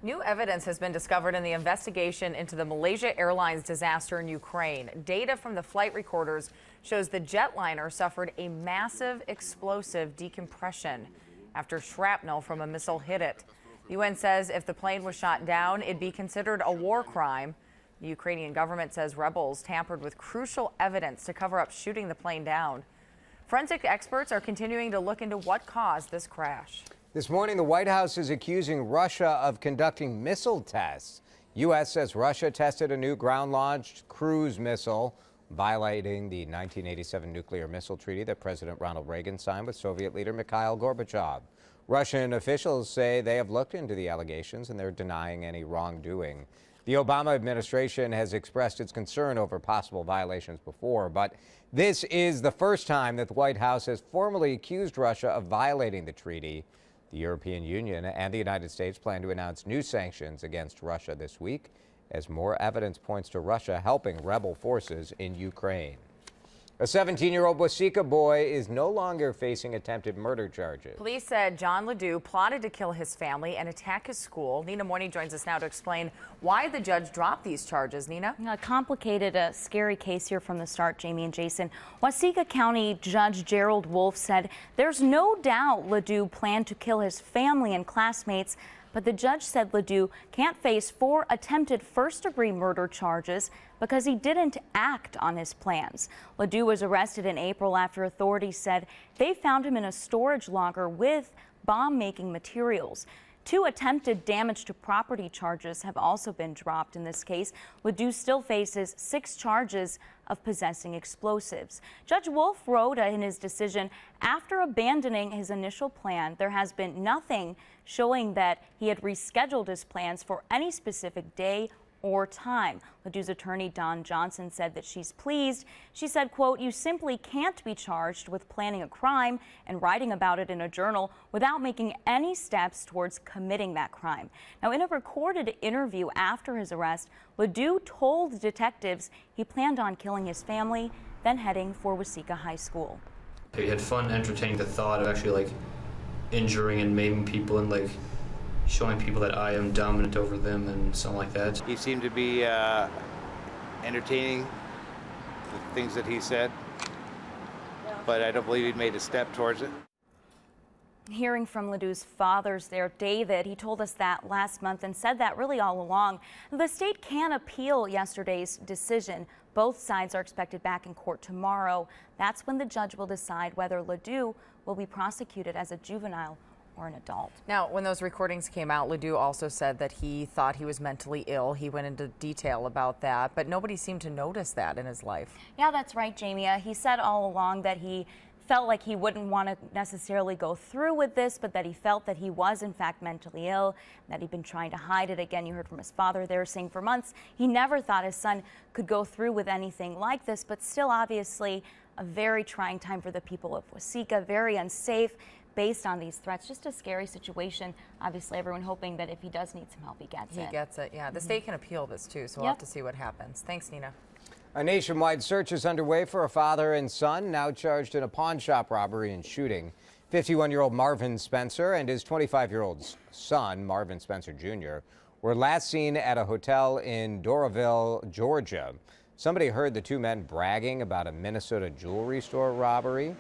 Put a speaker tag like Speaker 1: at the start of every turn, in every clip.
Speaker 1: New evidence has been discovered in the investigation into the Malaysia Airlines disaster in Ukraine. Data from the flight recorders shows the jetliner suffered a massive explosive decompression after shrapnel from a missile hit it. The UN says if the plane was shot down, it'd be considered a war crime. The Ukrainian government says rebels tampered with crucial evidence to cover up shooting the plane down. Forensic experts are continuing to look into what caused this crash.
Speaker 2: This morning, the White House is accusing Russia of conducting missile tests. U.S. says Russia tested a new ground-launched cruise missile, violating the 1987 nuclear missile treaty that President Ronald Reagan signed with Soviet leader Mikhail Gorbachev. Russian officials say they have looked into the allegations and they're denying any wrongdoing. The Obama administration has expressed its concern over possible violations before, but this is the first time that the White House has formally accused Russia of violating the treaty. The European Union and the United States plan to announce new sanctions against Russia this week as more evidence points to Russia helping rebel forces in Ukraine. A 17-year-old WCCO boy is no longer facing attempted murder charges.
Speaker 1: Police said John Ledoux plotted to kill his family and attack his school. Nina Mooney joins us now to explain why the judge dropped these charges. Nina?
Speaker 3: A complicated, scary case here from the start, Jamie and Jason. Waseca County Judge Gerald Wolf said there's no doubt Ledoux planned to kill his family and classmates, but the judge said Ledoux can't face 4 attempted first-degree murder charges because he didn't act on his plans. Ledoux was arrested in April after authorities said they found him in a storage locker with bomb-making materials. 2 attempted damage to property charges have also been dropped in this case. Ledoux still faces 6 charges of possessing explosives. Judge Wolf wrote in his decision, after abandoning his initial plan, there has been nothing showing that he had rescheduled his plans for any specific day or time. Ledoux's attorney, Dawn Johnson, said that she's pleased. She said, quote, "You simply can't be charged with planning a crime and writing about it in a journal without making any steps towards committing that crime." Now, in a recorded interview after his arrest, Ledoux told detectives he planned on killing his family, then heading for Waseca High School.
Speaker 4: He had fun entertaining the thought of actually injuring and maiming people and showing people that I am dominant over them and something like that.
Speaker 5: He seemed to be entertaining the things that he said, but I don't believe he made a step towards it.
Speaker 3: Hearing from Ledoux's fathers there, David, he told us that last month and said that really all along. The state can appeal yesterday's decision. Both sides are expected back in court tomorrow. That's when the judge will decide whether Ledoux will be prosecuted as a juvenile or an adult.
Speaker 1: Now, when those recordings came out, Ledoux also said that he thought he was mentally ill. He went into detail about that, but nobody seemed to notice that in his life.
Speaker 3: Yeah, that's right, Jamie. He said all along that he felt like he wouldn't want to necessarily go through with this, but that he felt that he was in fact mentally ill, that he'd been trying to hide it. Again, you heard from his father there saying for months he never thought his son could go through with anything like this, but still obviously a very trying time for the people of Waseca, very unsafe based on these threats. Just a scary situation. Obviously, everyone hoping that if he does need some help, he gets it.
Speaker 1: He gets it, yeah. The state can appeal this too, so we'll have to see what happens. Thanks, Nina.
Speaker 2: A nationwide search is underway for a father and son now charged in a pawn shop robbery and shooting. 51-year-old Marvin Spencer and his 25-year-old son, Marvin Spencer Jr., were last seen at a hotel in Doraville, Georgia. Somebody heard the 2 men bragging about a Minnesota jewelry store robbery,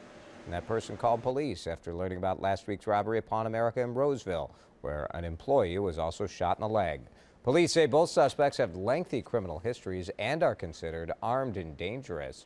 Speaker 2: and that person called police after learning about last week's robbery at Pawn America in Roseville, where an employee was also shot in the leg. Police say both suspects have lengthy criminal histories and are considered armed and dangerous.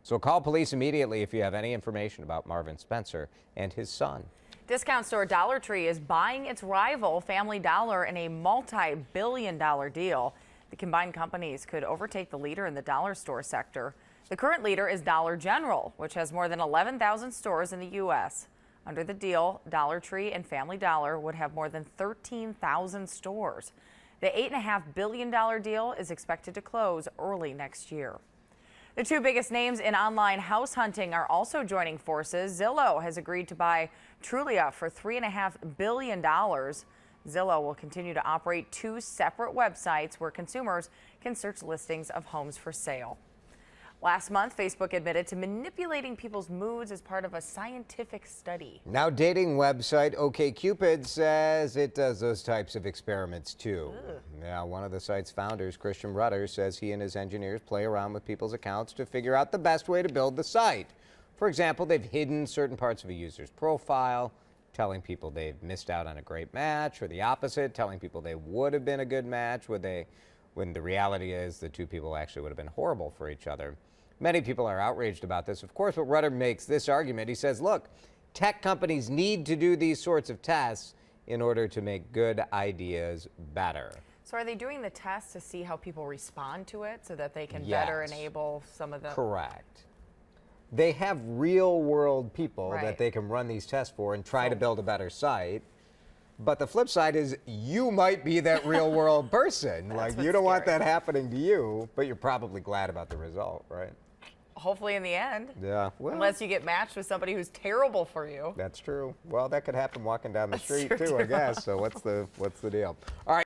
Speaker 2: So call police immediately if you have any information about Marvin Spencer and his son.
Speaker 1: Discount store Dollar Tree is buying its rival, Family Dollar, in a multi-billion-dollar deal. The combined companies could overtake the leader in the dollar store sector. The current leader is Dollar General, which has more than 11,000 stores in the U.S. Under the deal, Dollar Tree and Family Dollar would have more than 13,000 stores. The $8.5 billion deal is expected to close early next year. The 2 biggest names in online house hunting are also joining forces. Zillow has agreed to buy Trulia for $3.5 billion. Zillow will continue to operate 2 separate websites where consumers can search listings of homes for sale. Last month, Facebook admitted to manipulating people's moods as part of a scientific study.
Speaker 2: Now, dating website OkCupid says it does those types of experiments too. Now, one of the site's founders, Christian Rudder, says he and his engineers play around with people's accounts to figure out the best way to build the site. For example, they've hidden certain parts of a user's profile, telling people they've missed out on a great match, or the opposite, telling people they would have been a good match when the reality is the two people actually would have been horrible for each other. Many people are outraged about this, of course, but Rudder makes this argument. He says, look, tech companies need to do these sorts of tests in order to make good ideas better.
Speaker 1: So are they doing the tests to see how people respond to it so that they can better enable some of the...
Speaker 2: Correct. They have real world people
Speaker 1: Right.
Speaker 2: that they can run these tests for and try to build a better site. But the flip side is you might be that real world person. Like, you don't want that happening to you, but you're probably glad about the result, right?
Speaker 1: Hopefully in the end.
Speaker 2: Yeah. Well,
Speaker 1: Unless you get matched with somebody who's terrible for you.
Speaker 2: that's true. Well, that could happen walking down the street
Speaker 1: true,
Speaker 2: too, I
Speaker 1: too.
Speaker 2: guess. So what's the deal? All right.